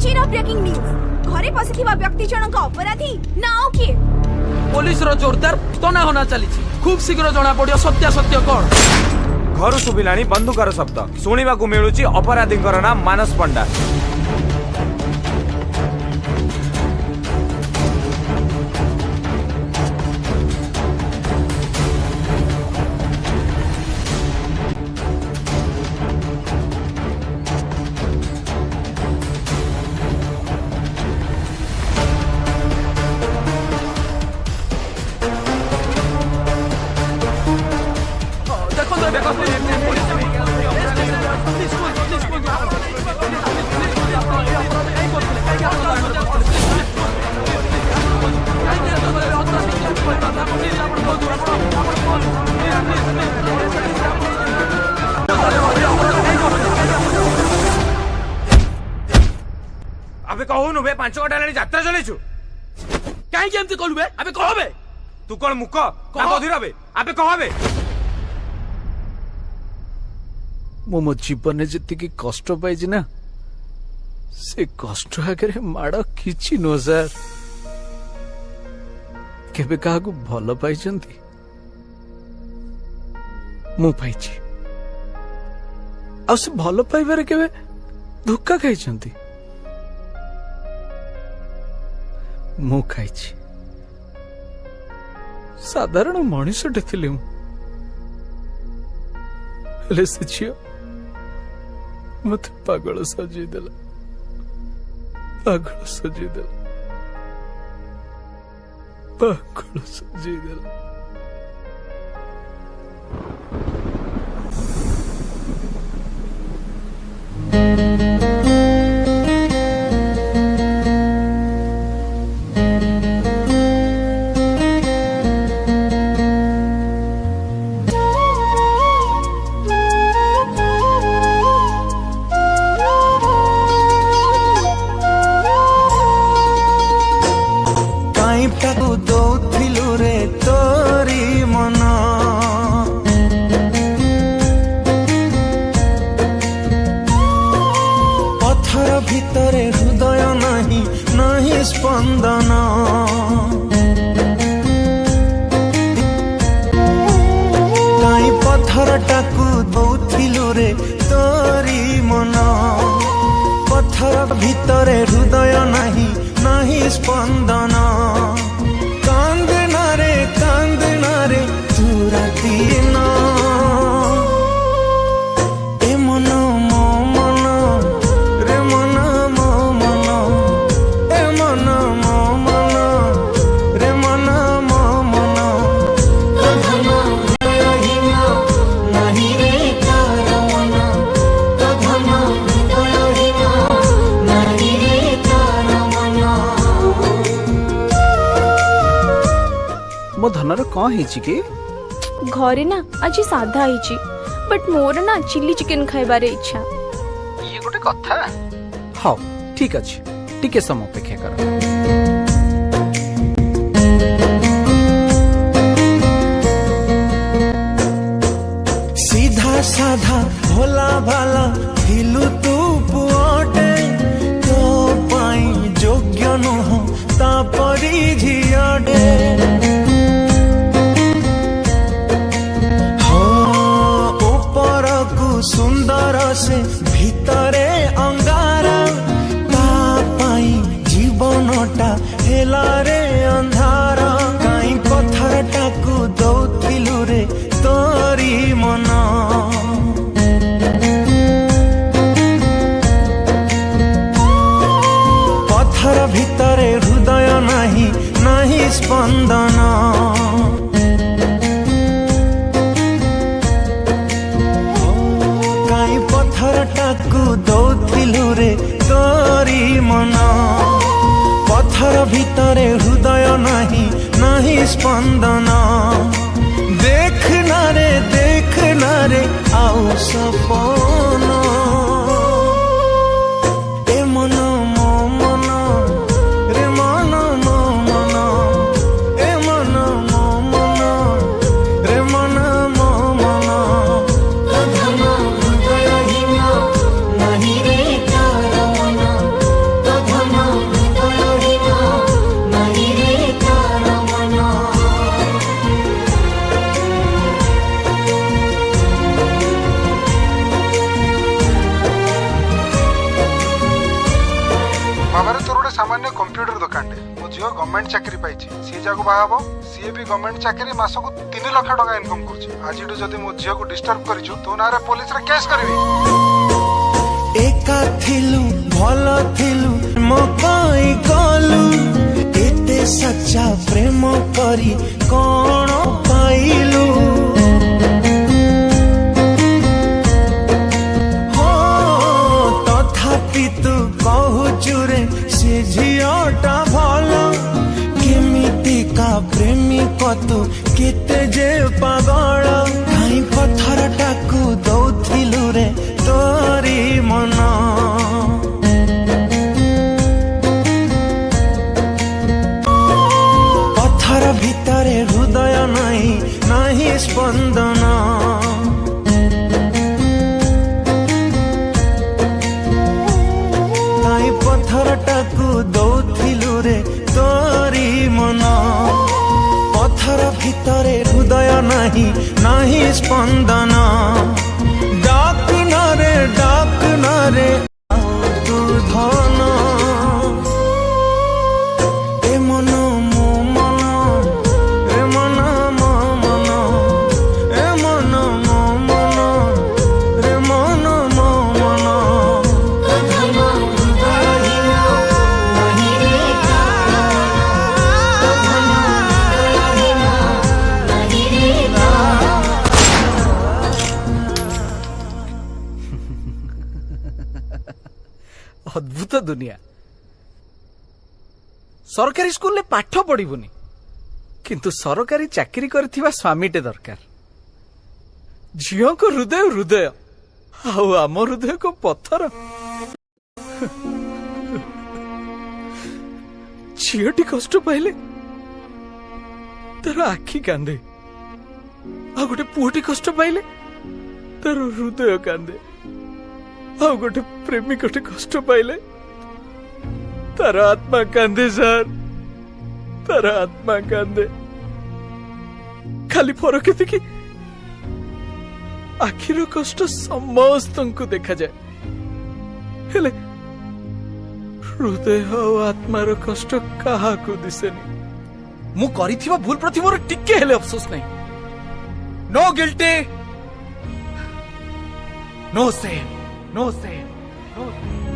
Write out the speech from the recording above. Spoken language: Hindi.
चिर ब्रेकिंग न्यूज घरे पसिथिबा व्यक्ति जनक अपराधी नाओ किए पुलिस रो जोरदार तना होना चली खूब शीघ्र जना पड़ियो सत्य कौन घर सुबिलानी बंदूकर शब्द शुणा मिलूँ अपराधी नाम मानस पंडा। अबे कहूनु बे 5 घंटा लानी यात्रा चलेछु काहे केमती कहलु बे अबे कहबे तू कोन मुख ना बधिर बे अबे कहबे मो जीवन जी कष्ट पाई ना से कष्ट आगे माड़ कि नो सर केबे क्या भल पाई मु पाई से भल पाइबार केबे धोखा खाई मु खाई साधारण मनीषटे थी से झील मत पागल सजेदेला पागल सजेदेला पागल सजेदेला। भितरे हृदय नहीं नहीं स्पंदन काई पत्थर टाकू दौथिलु रे तोरी मन पत्थर भितरे हृदय नहीं नहीं स्पंदन कांदना रे तू राती ना मो धनर कौन है कि घरे ना आज साधा है बट मोर ना चिल्ली चिकन खाइबार इच्छा ये गोटे कथा हाँ ठीक अच्छे टिके समय अपेक्षा कर सीधा साधा भोला भाला थिलु तू पुअटे तो पाई योग्य नुह तापरी झियाटे सुंदर से भितरे अंगारा पाई जीवनटा हेला रे अंधार काई पत्थर टाकू दौथिलु रे तोरी मन पत्थर भितरे हृदय नहीं नहीं स्पंदन टाकू दौथिलु रे तोरी मन पत्थर भितरे हृदय नहीं नहीं स्पंदन देखना रे आउ सपन ए मन मो मन रे मन मो मन ए मन मो मन रे मन मो मन नहीं रे तार मन बाबारे तोर गोटे सामान्य कंप्यूटर दुकान मो झील गवर्नमेंट चाकरी पाई सी जाक बाहा सी भी गवर्नमेंट चाकरी मासक 3 लाख टका इनकम आज जदि मो झील को डिस्टर्ब करिछु तो ना पुलिस रे केस करबी एका थिलु भल थिलु मो कई गलु एते सच्चा प्रेम करी कोन पाइलु हो तथापि तू कहूचु रे से झियोटा भल केमिति का प्रेमी कतु केते जे पागल काई पत्थर टाकू दौथिलु रे तोरी मन पत्थर भितरे हृदय नहीं नहीं स्पंदन काई पत्थर टाकू दौथिलु रे तोरी मन पत्थर भितरे हृदय नहीं नहीं स्पंदन डाक न रे तू धन ए मन मो मन ए मन मो मन ए मन मो मन रे मन मो मन अद्भुत दुनिया सरकारी स्कूल में पाठ पढ़बुनी किंतु सरकारी चाकरी करथिबा स्वामीटे दरकार झियो को हृदय हृदय आउ आम हृदय को पत्थर झियोटी कष्ट पाइले तार आखि कांदे आ गोटे पुओटी कष्ट पाइले तार हृदय कांदे आ गोटे प्रेमिकटे कष्ट पाइले तार आत्मा कांदे सर तार आत्मा कांदे खाली फरक एति कि आखिर कष्ट समस्त को देखा जाए हेले हृदय और आत्मार कष्ट कहा को दिसेनी मु करिथिबा भूल प्रति मोर टिके हेले अफसोस नहीं no guilty no shame no shame no same